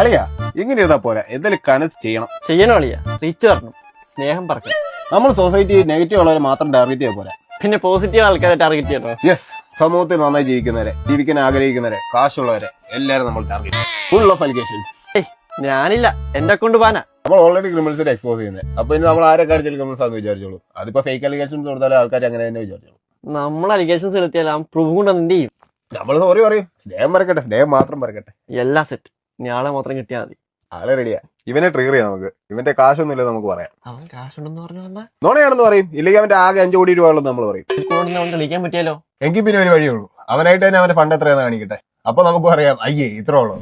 അളിയാ ഇങ്ങനെ ഇരുന്നാ പോരാ, എന്തായാലും കനത്ത് ചെയ്യണം അളിയാ. റീച്ച് പറഞ്ഞു, സ്നേഹം പറക്കണം. നമ്മൾ സൊസൈറ്റി നെഗറ്റീവ് ഉള്ളവരെ മാത്രം ടാർഗറ്റ് ചെയ്യാൻ പോരാ, പിന്നെ പോസിറ്റീവ് ആൾക്കാരെ ടാർഗറ്റ് ചെയ്യണോ? യെസ്, സമൂഹത്തിൽ നന്നായി ജീവിക്കാൻ ആഗ്രഹിക്കുന്നവരെ, കാശുള്ളവരെ എല്ലാരും നമ്മൾ ടാർഗറ്റ് ചെയ്യും. Full of allegations. ഞാനില്ല, എന്റെ അക്കൗണ്ട് ബാനാ. നമ്മൾ ഓൾറെഡി ക്രിമിനൽസിനെ എക്സ്പോസ് ചെയ്യുന്നത്. അപ്പൊ ഇനി നമ്മൾ ആരെ കാണിച്ചാലും ക്രിമിനൽസ് ആണെന്ന് വിചാരിച്ചോളൂ. അതിപ്പോ ഫേക്ക് അലിഗേഷൻസ് കൊടുത്താലും ആൾക്കാർ അങ്ങനെ തന്നെ വിചാരിച്ചോളൂ. നമ്മൾ അലിഗേഷൻസ് എടുത്തിയാൽ ആ പ്രൂഫ് കൊണ്ട് എന്ത് ചെയ്യും? നമ്മൾ സോറി പറയും, സ്നേഹം മറക്കട്ടെ, സ്നേഹം മാത്രം മറക്കട്ടെ. എല്ലാ സെറ്റ്. ഇനി ആളെ മാത്രം കിട്ടിയാൽ മതി. ആളെ റെഡിയാ. ഇവനെ ട്രിഗർ ചെയ്യാം നമുക്ക്. ഇവന്റെ കാശൊന്നും ഇല്ല നമുക്ക് പറയാം. അവൻ കാശുണ്ടെന്ന് പറഞ്ഞു വന്നാ നോണയാണെന്ന് പറയും, ഇല്ലെങ്കിൽ അവന്റെ ആകെ 5 കോടി രൂപ ഉള്ളതെന്ന് നമ്മൾ പറയും. അവൻ തെളിയിക്കാൻ പറ്റിയാലോ? എങ്കിൽ പിന്നെ ഒരു വഴിയുള്ളൂ, അവനായിട്ട് തന്നെ അവന്റെ ഫണ്ട് എത്രയാന്ന് കാണിക്കട്ടെ. അപ്പൊ നമുക്ക് പറയാം, അയ്യേ ഇത്ര ഉള്ളൂ.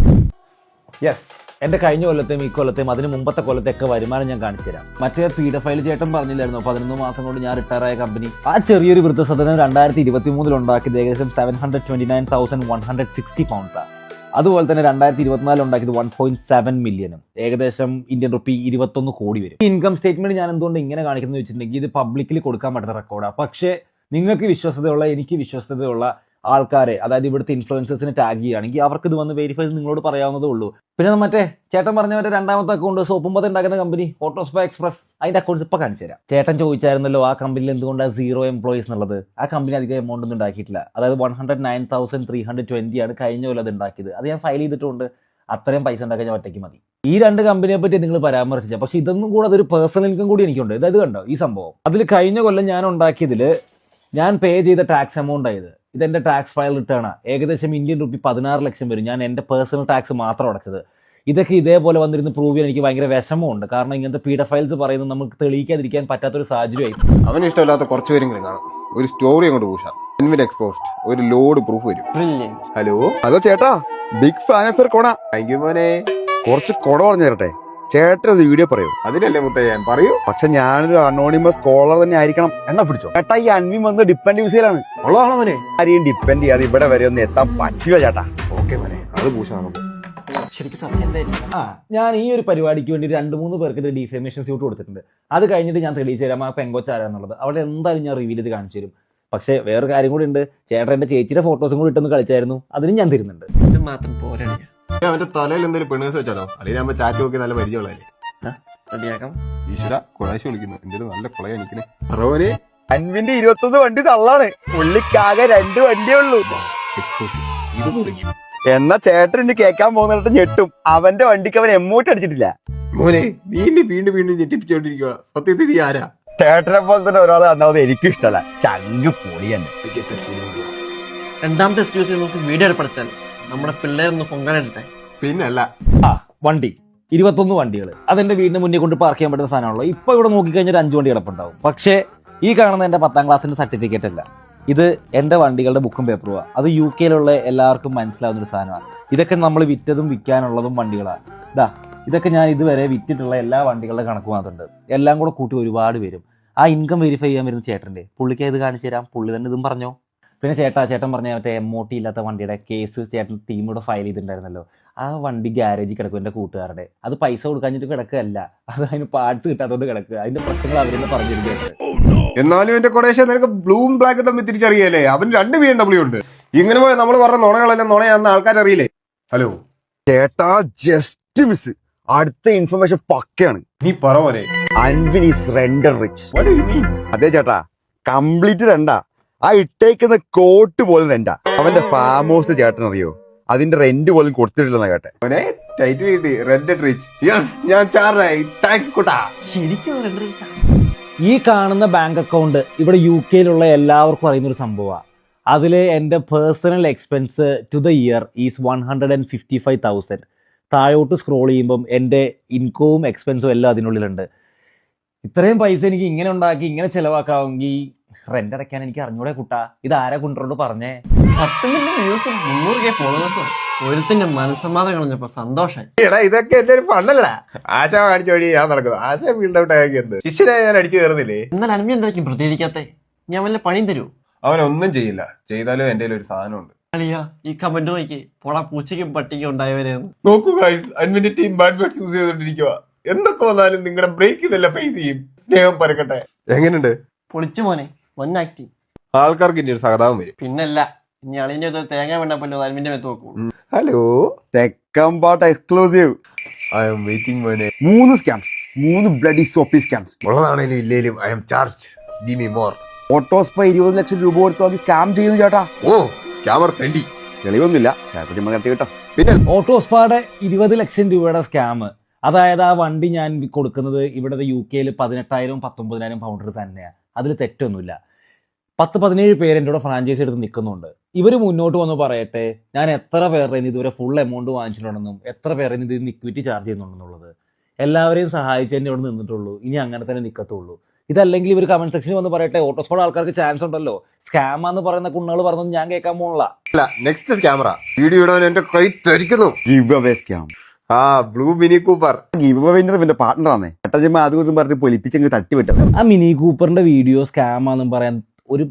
യെസ്, എന്റെ കഴിഞ്ഞ കൊല്ലത്തെയും ഈ കൊല്ലത്തെയും അതിന് മുമ്പത്തെ കൊല്ലത്തെയൊക്കെ വരുമാനം ഞാൻ കാണിച്ചു തരാം. മറ്റേ പീഡഫൈൽ ചേട്ടൻ പറഞ്ഞില്ലായിരുന്നു 11 മാസം കൊണ്ട് ഞാൻ റിട്ടയർ ആയ കമ്പനി. ആ ചെറിയൊരു വൃദ്ധസദനം 2023 ഉണ്ടാക്കിയത് ഏകദേശം 729,160 പൗണ്ട്സാണ്. അതുപോലെ തന്നെ 2024 ഉണ്ടാക്കിയത് 1.7 മില്യനും, ഏകദേശം ഇന്ത്യൻ റുപ്പി 21 കോടി വരും. ഈ ഇൻകം സ്റ്റേറ്റ്മെന്റ് ഞാൻ എന്തുകൊണ്ട് ഇങ്ങനെ കാണിക്കുന്നത് വെച്ചിട്ടുണ്ടെങ്കിൽ ഇത് പബ്ലിക്കിൽ കൊടുക്കാൻ പറ്റുന്ന റെക്കോർഡാണ്. പക്ഷേ നിങ്ങൾക്ക് വിശ്വസ്തതയുള്ള, എനിക്ക് വിശ്വസ്തതയുള്ള ആൾക്കാരെ, അതായത് ഇവിടുത്തെ ഇൻഫ്ലുവൻസേഴ്സിനെ ടാഗ് ചെയ്യുകയാണെങ്കിൽ അവർക്ക് ഇത് വന്ന് വെരിഫൈ ചെയ്ത് നിങ്ങളോട് പറയാവുന്നതേ ഉള്ളൂ. പിന്നെ മറ്റേ ചേട്ടൻ പറഞ്ഞ മറ്റേ രണ്ടാമത്തെ അക്കൗണ്ട് സോപ്പും പത ഉണ്ടാക്കുന്ന കമ്പനി ഓട്ടോസ്പ എക്സ്പ്രസ്, അതിന്റെ അക്കൗണ്ട്സ് ഇപ്പൊ കാണിച്ചു തരാം. ചേട്ടൻ ചോദിച്ചായിരുന്നല്ലോ ആ കമ്പനിയിൽ എന്തുകൊണ്ടാണ് 0 എംപ്ലോയീസ് എന്നുള്ളത്. ആ കമ്പനി അധികം എമൗണ്ട് ഒന്നും ഉണ്ടാക്കിയിട്ടില്ല. അതായത് 109,320 ആണ് കഴിഞ്ഞ കൊല്ലം അത് ഉണ്ടാക്കിയത്. അത് ഞാൻ ഫയൽ ചെയ്തിട്ടുണ്ട്. അത്രയും പൈസ ഉണ്ടാക്കാൻ ഞാൻ ഒറ്റയ്ക്ക് മതി. ഈ 2 കമ്പനിയെ പറ്റി നിങ്ങൾ പരാമർശിച്ച, പക്ഷെ ഇതൊന്നും കൂടെ അതൊരു പേഴ്സണൽ ഇൻകം കൂടി എനിക്കുണ്ട്. ഇതായത് കണ്ടോ ഈ സംഭവം. അതിൽ കഴിഞ്ഞ കൊല്ലം ഞാൻ ഉണ്ടാക്കിയതിൽ ഞാൻ പേ ചെയ്ത ടാക്സ് എമൗണ്ട് ആയത്, ഇതെന്റെ ടാക്സ് ഫയൽ റിട്ടേൺ ആണ്. ഏകദേശം ഇന്ത്യൻ റുപ്പി 16 ലക്ഷം വരും. ഞാൻ എന്റെ പേഴ്സണൽ ടാക്സ് മാത്രം അടച്ചത്. ഇതൊക്കെ ഇതേപോലെ വന്നിരുന്ന് പ്രൂവ് ചെയ്യാൻ എനിക്ക് ഭയങ്കര വിഷമമുണ്ട്. കാരണം ഇങ്ങനത്തെ പീഡഫൈൽസ് പറയുന്നത് നമുക്ക് തെളിയിക്കാതിരിക്കാൻ പറ്റാത്തൊരു സാഹചര്യമായി. അവന് ഇഷ്ടമില്ലാത്ത കുറച്ച് പേരെങ്കിലും കാണും. ഒരു സ്റ്റോറി അങ്ങോട്ട് പൂശാം, എക്സ്പോസ്ഡ്, ഒരു ലോഡ് പ്രൂഫ് വരും. ഹലോ ചേട്ടാ, ബിഗ് ഫാൻ സർ കൊണ. താങ്ക് യു മോനെ. കുറച്ച് കൊണ പറഞ്ഞു തരട്ടെ ചേട്ടൻ, അത് വീഡിയോ പറയൂ. അതിനല്ലേ മുത്തയ്യാൻ പറയൂ. പക്ഷെ ഞാനൊരു അനോണിമസ് കോളർ തന്നെ ആയിരിക്കണം എന്നാ പിടിച്ചോ. ചേട്ടാ, ഈ അൻവി വന്ന് ഡിപ്പെൻഡ് യൂസിലാണ്. ഉള്ളതാണോ മോനെ? ആരെയും ഡിപ്പെൻഡ് ചെയ്യാതെ ഇവിടെ വരെ ഒന്നും എത്താൻ പറ്റില്ല ചേട്ടാ. ഓക്കെ മോനെ, അത് പൂശാണ്. ശരിക്കും സത്യം എന്തായിരുന്നു? ഞാൻ ഈ ഒരു പരിപാടിക്ക് വേണ്ടി 2-3 പേർക്ക് ഇത് ഡിഫേമേഷൻ സ്യൂട്ട് കൊടുത്തിട്ടുണ്ട്. അത് കഴിഞ്ഞിട്ട് ഞാൻ തെളിയിച്ചു തരാം ആ പെങ്കൊച്ചാരാന്നുള്ളത്. അവിടെ എന്തായാലും ഞാൻ റിവീൽ ചെയ്ത് കാണിച്ചു തരും. പക്ഷേ വേറൊരു കാര്യം കൂടി ഉണ്ട്. ചേട്ടൻ എന്റെ ചേച്ചിയുടെ ഫോട്ടോസും കൂടി ഇട്ടൊന്ന് കളിച്ചായിരുന്നു, അതിനും ഞാൻ തരുന്നുണ്ട്. ഇത് മാത്രം പോരാ. അവന്റെ തലയിൽ എന്തെങ്കിലും പെണ്ണേഴ്സ് വെച്ചാലോ? അല്ലെങ്കിൽ ചാറ്റ് നോക്കി നല്ല പരിചയമുള്ളതല്ലേ. റെഡിയാക്കാം. ഈശ്വര കൊളാശി വിളിക്കുന്നു, എന്തെങ്കിലും നല്ല കൊള കാണിക്കണേ. പറവനെ അൻവിന്റെ 21 വണ്ടി തള്ളാണ്. പുള്ളിക്കാകെ 2 വണ്ടിയേ ഉള്ളൂ. ഇത് വിളിക്കും. എന്നാ ചേട്ടൻ ഇനി കേൾക്കാൻ പോകുന്നിട്ട് ഞെട്ടും. അവന്റെ വണ്ടിക്ക് അവൻ എമ്മോട്ട് അടിച്ചിട്ടില്ല. മോനെ വീണ്ടും ഞെട്ടിപ്പിച്ചോണ്ടിരിക്കുക. സത്യത്തിൽ നീ ആരാ? ചേട്ടനെ പോലെ തന്നെ ഒരാള് തന്നാമത് എനിക്കും ഇഷ്ടമല്ല. ചങ്ക് പൊളി തന്നെ. രണ്ടാമത്തെ എക്സ്ക്യൂസ് നമുക്ക് വീഡിയോ പഠിച്ചാൽ നമ്മുടെ പിള്ളേരൊന്ന് പൊങ്കാലിട്ടെ. പിന്നല്ല, വണ്ടി 21 വണ്ടികൾ അതെന്റെ വീടിന് മുന്നിൽ കൊണ്ട് പാർക്ക് ചെയ്യാൻ പറ്റുന്ന സാധനമാണല്ലോ. ഇപ്പൊ ഇവിടെ നോക്കിക്കഴിഞ്ഞാൽ 5 വണ്ടി കിടപ്പുണ്ടാവും. പക്ഷേ ഈ കാണുന്ന എന്റെ 10ാം ക്ലാസ്സിന്റെ സർട്ടിഫിക്കറ്റ് അല്ല, ഇത് എന്റെ വണ്ടികളുടെ ബുക്കും പേപ്പറുമാണ്. അത് UK എല്ലാവർക്കും മനസ്സിലാവുന്ന ഒരു സാധനമാണ്. ഇതൊക്കെ നമ്മൾ വിറ്റതും വിൽക്കാനുള്ളതും വണ്ടികളാണ്. ഇതൊക്കെ ഞാൻ ഇതുവരെ വിറ്റിട്ടുള്ള എല്ലാ വണ്ടികളുടെ കണക്ക് മാത്രമുണ്ട്. എല്ലാം കൂടെ കൂട്ടി ഒരുപാട് വരും. ആ ഇൻകം വെരിഫൈ ചെയ്യാൻ വരുന്ന ചേട്ടൻ്റെ പുള്ളിക്ക് ഇത് കാണിച്ചു തരാം. പുള്ളി തന്നെ ഇതും പറഞ്ഞോ. പിന്നെ ചേട്ടൻ പറഞ്ഞ മറ്റേ MOT ഇല്ലാത്ത വണ്ടിയുടെ കേസ് ചേട്ടൻ ടീമിലൂടെ ഫയൽ ചെയ്തിട്ടുണ്ടായിരുന്നല്ലോ. ആ വണ്ടി ഗ്യാരേജിൽ കിടക്കും എൻ്റെ കൂട്ടുകാരുടെ. അത് പൈസ കൊടുക്കാഞ്ഞിട്ട് കിടക്കുകയല്ല, അത് അതിന് പാർട്സ് കിട്ടാത്തതുകൊണ്ട് കിടക്കുക. അതിന്റെ പ്രശ്നങ്ങൾ അവരെന്നെ പറഞ്ഞിരിക്കുന്നത്. എന്നാലും എന്റെ കൊടേശ നിനക്ക് ബ്ലൂം ബ്ലാക്ക് തമ്മിൽ തിരിച്ചറിയല്ലേ? അവന് 2 BMW ഉണ്ട്. ഇങ്ങനെ പോയ നമ്മൾ പറഞ്ഞ നുണകളെല്ലാം നുണയാന്ന് ആൾക്കാരറിയില്ലേ? ഹലോ ചേട്ടാ, ജസ്റ്റ് മിസ്. അടുത്ത ഇൻഫർമേഷൻ പക്കയാണ്. നീ പറ മോനെ. Anvin is render rich. What do you mean? അതെ ചേട്ടാ, കംപ്ലീറ്റ് രണ്ടാ. ആ ഇട്ടേക്കുന്ന കോട്ട് പോലും രണ്ടാ. അവന്റെ ഫാം ഹൗസ് ചേട്ടൻ അറിയോ? അതിന്റെ റെന്റ് പോലും കൊടുത്തിട്ടില്ലെന്നാ കേട്ടെ. മോനെ ടൈറ്റിൽ കിട്ടി, റെഡ് റിച്ച്. യെസ്, ഞാൻ ചാറായി. താങ്ക്സ് കുട്ടാ. ശരിക്കും ഈ കാണുന്ന ബാങ്ക് അക്കൗണ്ട് ഇവിടെ UK എല്ലാവർക്കും അറിയുന്ന ഒരു സംഭവമാണ്. അതിൽ എൻ്റെ personal expense to the year is 155,000. താഴോട്ട് സ്ക്രോൾ ചെയ്യുമ്പം എൻ്റെ ഇൻകവും എക്സ്പെൻസും എല്ലാം അതിനുള്ളിലുണ്ട്. ഇത്രയും പൈസ എനിക്ക് ഇങ്ങനെ ഉണ്ടാക്കി ഇങ്ങനെ ചിലവാക്കാമെങ്കിൽ റെന്റ് അടയ്ക്കാൻ എനിക്ക് അറിഞ്ഞൂടെ കുട്ടാ. ഇത് ആരാ കൊണ്ടുകൊണ്ട് പറഞ്ഞേ? 10 മില്യൺ വ്യൂസും 300K ഫോളോവേഴ്സും ഒരുത്തിന്റെ മനസ്സമാധാനം കളഞ്ഞപ്പോ സന്തോഷായി. എടാ, ഇതൊക്കെ എന്റെ ഒരു ഫണ്ടല്ല. ആശ കാണിച്ച വഴി ഞാൻ നടക്കുന്നത്. ആശ ഫീൽഡ് ഔട്ട് ആക്കിയത് ശിഷ്യനെ ഞാൻ അടിച്ചു കയറുന്നില്ലേ? എന്നാൽ അനമി എന്തായിരിക്കും പ്രതികരിക്കാത്തെ? ഞാൻ വല്ല പണിയും തരൂ? അവനൊന്നും ചെയ്യില്ല. ചെയ്താലും എന്റെ ഒരു സാധനമുണ്ട്. അളിയാ, ഈ കമന്റ് നോക്കി പോടാ പൂച്ചയ്ക്കും പട്ടിക്കും ഉണ്ടായവരെന്ന്. നോക്കൂ ഗൈസ്, അൻവിന്റെ ടീം ബാഡ് ബാറ്റ്സ് യൂസ് ചെയ്തോണ്ടിരിക്കുക. എന്തൊക്കെ വന്നാലും നിങ്ങളുടെ ബ്രേക്ക് ഇതെല്ലാം ഫേസ് ചെയ്യും. സ്നേഹം പരക്കട്ടെ. എങ്ങനെയുണ്ട്? പൊളിച്ചു മോനെ, വൻ ആക്ടിങ്. ആൾക്കാർക്ക് ഇനി ഒരു സഹതാപം വരും. പിന്നല്ല, ഇനി അളിന്റെ തേങ്ങ വേണ്ടപ്പല്ലോ അൽമിന്റെ മേത്ത് നോക്കൂ. Hello, second part exclusive. I am waiting മോനെ. 3 സ്കാംസ്, 3 ബ്ലഡി സോപ്പി സ്കാംസ്. ഉള്ളതാണേലും ഇല്ലേലും I am charge. Give me more. ഓട്ടോസ്പ 20 ലക്ഷം രൂപ കൊടുത്ത് നോക്കി സ്കാം ചെയ്യുന്നു ചേട്ടാ. ഓ സ്കാമർ തെണ്ടി. തെളിവൊന്നുമില്ല ചേട്ടാ, ചുമ്മാ കട്ടി കേട്ടോ. പിന്നെ ഓട്ടോസ്പാടെ 20 ലക്ഷം രൂപയുടെ സ്കാം. അതായത് ആ വണ്ടി ഞാൻ കൊടുക്കുന്നത് ഇവിടെ UK 18,000 19,000 പൗണ്ട് തന്നെയാണ്. അതിൽ തെറ്റൊന്നുമില്ല. 10-17 പേര് എൻ്റെ കൂടെ ഫ്രാഞ്ചൈസി എടുത്ത് നിൽക്കുന്നുണ്ട്. ഇവർ മുന്നോട്ട് വന്ന് പറയട്ടെ ഞാൻ എത്ര പേരുടെ ഇതുവരെ ഫുൾ എമൗണ്ട് വാങ്ങിച്ചിട്ടുണ്ടെന്നും എത്ര പേരെ ഇത് ഇക്വിറ്റി ചാർജ് ചെയ്യുന്നുണ്ടെന്നുള്ളത്. എല്ലാവരെയും സഹായിച്ചതിൻ്റെ ഇവിടെ നിന്നിട്ടുള്ളൂ. ഇനി അങ്ങനെ തന്നെ നിൽക്കത്തുള്ളൂ. ഇതല്ലെങ്കിൽ ഇവർ കമന്റ് സെക്ഷനിൽ വന്ന് പറയട്ടെ ഓട്ടോസ്പോഡ് ആൾക്കാർക്ക് ചാൻസ് ഉണ്ടല്ലോ, സ്കാമാന്ന് പറയുന്ന കുണ്ണുകൾ പറഞ്ഞത് ഞാൻ കേൾക്കാൻ പോകണില്ല. നെക്സ്റ്റ് ക്യാമറ വീഡിയോ ഇടാൻ എന്റെ കൈ തരിക്കുന്നു. Give away scam. ആ blue Mini Cooper give away ഇവന്റെ പാർട്ട്ണറാണ്. ചേട്ടാ ചുമ്മാ അതും ഇതും പറഞ്ഞ് പൊലിപ്പിച്ചങ്ങ് തട്ടിവിട്ടത്. ആ മിനി കൂപ്പറിന്റെ വീഡിയോ സ്കാമാന്നും പറയാൻ ഒരു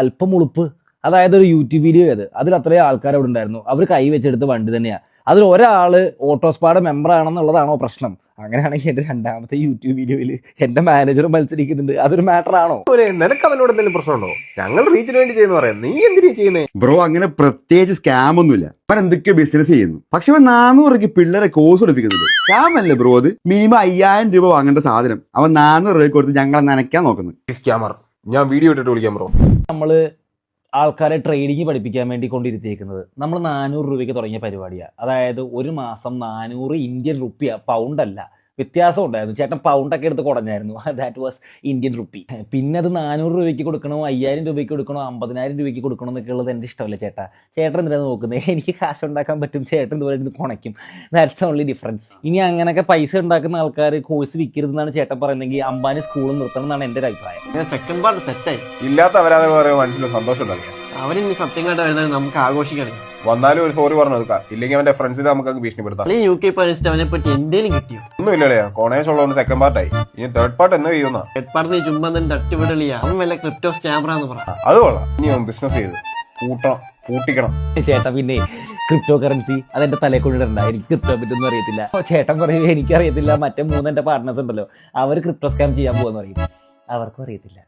അല്പം ഉളുപ്പ്. അതായത് ഒരു യൂട്യൂബ് വീഡിയോ അതിൽ അത്രയും ആൾക്കാർ അവിടെ ഉണ്ടായിരുന്നു. അവർ കൈ വെച്ചെടുത്ത വണ്ടി തന്നെയാണ്. അതിൽ ഒരാള് ഓട്ടോസ്പാഡ് മെമ്പർ ആണെന്നുള്ളതാണോ പ്രശ്നം? അങ്ങനെയാണെങ്കിൽ എന്റെ 2ാമത്തെ യൂട്യൂബ് വീഡിയോയിൽ എന്റെ മാനേജർ മത്സരിക്കുന്നുണ്ട്. അതൊരു മാറ്റർ ആണോ? നിനക്ക് അവനോട് എന്തെങ്കിലും പ്രശ്നമുണ്ടോ? ഞങ്ങൾ റീച്ചിന് വേണ്ടി ചെയ്യുന്ന പറയാം, നീ എന്തിനാ ചെയ്യുന്നേ? ബ്രോ അങ്ങനെ പ്രത്യേകിച്ച് സ്കാം ഒന്നുമില്ല. അവൻ എന്തൊക്കെ ബിസിനസ് ചെയ്യുന്നു. പക്ഷെ അവൻ 400 രൂപയ്ക്ക് പിള്ളേരെ കോഴ്സ് പഠിപ്പിക്കുന്നുണ്ട്. സ്കാം അല്ലേ ബ്രോ? അത് മിനിമം 5000 രൂപ വാങ്ങേണ്ട സാധനം അവൻ 400 രൂപയ്ക്ക് കൊടുത്ത് ഞങ്ങളെ നനയ്ക്കാൻ നോക്കുന്നു. സ്കാമർ. ഞാൻ വീഡിയോ ഇട്ടിട്ട് വിളിക്കാം ബ്രോ. നമ്മള് ആൾക്കാരെ ട്രേഡിങ് പഠിപ്പിക്കാൻ വേണ്ടി കൊണ്ടിരുത്തിയേക്കുന്നത് നമ്മൾ 400 രൂപയ്ക്ക് തുടങ്ങിയ പരിപാടിയാണ്. അതായത് ഒരു മാസം 400 ഇന്ത്യൻ റുപ്പിയ, പൗണ്ട് അല്ല. വ്യത്യാസം ഉണ്ടായിരുന്നു. ചേട്ടൻ പൗണ്ടൊക്കെ എടുത്ത് കുടഞ്ഞായിരുന്നു. That was Indian rupee. പിന്നെ അത് 400 രൂപയ്ക്ക് കൊടുക്കണോ 5000 രൂപയ്ക്ക് കൊടുക്കണോ 50,000 രൂപയ്ക്ക് കൊടുക്കണോ എന്നൊക്കെ ഉള്ളത് എൻ്റെ ഇഷ്ടമല്ല ചേട്ടാ. ചേട്ടൻ എന്തിനാണ് നോക്കുന്നത്? എനിക്ക് കാശ് ഉണ്ടാക്കാൻ പറ്റും, ചേട്ടൻ ഇതുപോലെ ഇത് കുണയ്ക്കും. That's only difference. ഇനി അങ്ങനെയൊക്കെ പൈസ ഉണ്ടാക്കുന്ന ആൾക്കാർ കോഴ്സ് വിൽക്കരുതെന്നാണ് ചേട്ടൻ പറയുന്നെങ്കിൽ അംബാനി സ്കൂളിൽ നിർത്തണം എന്നാണ് എൻ്റെ ഒരു അഭിപ്രായം. സെക്കൻഡ് പാർട്ട് സെറ്റായി. ഇല്ലാത്ത അപരാധം പറയുമ്പോൾ മനസ്സിൽ സന്തോഷം ഉണ്ടാവില്ല. അവരിനി സത്യം കണ്ട വരുന്നത് നമുക്ക് ആഘോഷിക്കണം. വന്നാലും ഒരു സോറി പറഞ്ഞു കൊടുക്കാം. ഇല്ലെങ്കിൽ അവന്റെ ഫ്രണ്ട്സിനെ നമുക്ക് ഭീഷണിപ്പെടുത്താം. അല്ലെങ്കിൽ UK പഠിച്ചിട്ട് അവനെ പറ്റി എന്തേലും കിട്ടിയോ? ഒന്നും ഇല്ലല്ലേ, കോണേഴ്സ് ഉള്ളതുകൊണ്ട് സെക്കൻഡ് പാർട്ടായി. ഇനി തേർഡ് പാർട്ട് എന്ന് ചെയ്യുന്ന എപ്പാർട്ട് ചുമ്മാ തന്നെ തട്ടിവിടലിയാ. അവൻ വല്ല ക്രിപ്റ്റോ സ്കാമറാന്ന് പറഞ്ഞു. അത് കൊള്ളാം. ഇനി അവൻ ബിസിനസ് ചെയ്ത് കൂട്ടിക്കണം. ചേട്ടാ പിന്നെ ക്രിപ്റ്റോ കറൻസി അതെന്റെ തലയിൽ കൊണ്ടിടണ്ട. എനിക്ക് ക്രിപ്റ്റോ പറ്റൊന്നും അറിയത്തില്ല. ചേട്ടൻ പറയും എനിക്കറിയത്തില്ല. മറ്റേ 3 എന്റെ പാർട്ട്നേഴ്സ് ഉണ്ടല്ലോ, അവർ ക്രിപ്റ്റോ സ്കാം ചെയ്യാൻ പോകാന്ന് പറയും. അവർക്കും അറിയത്തില്ല.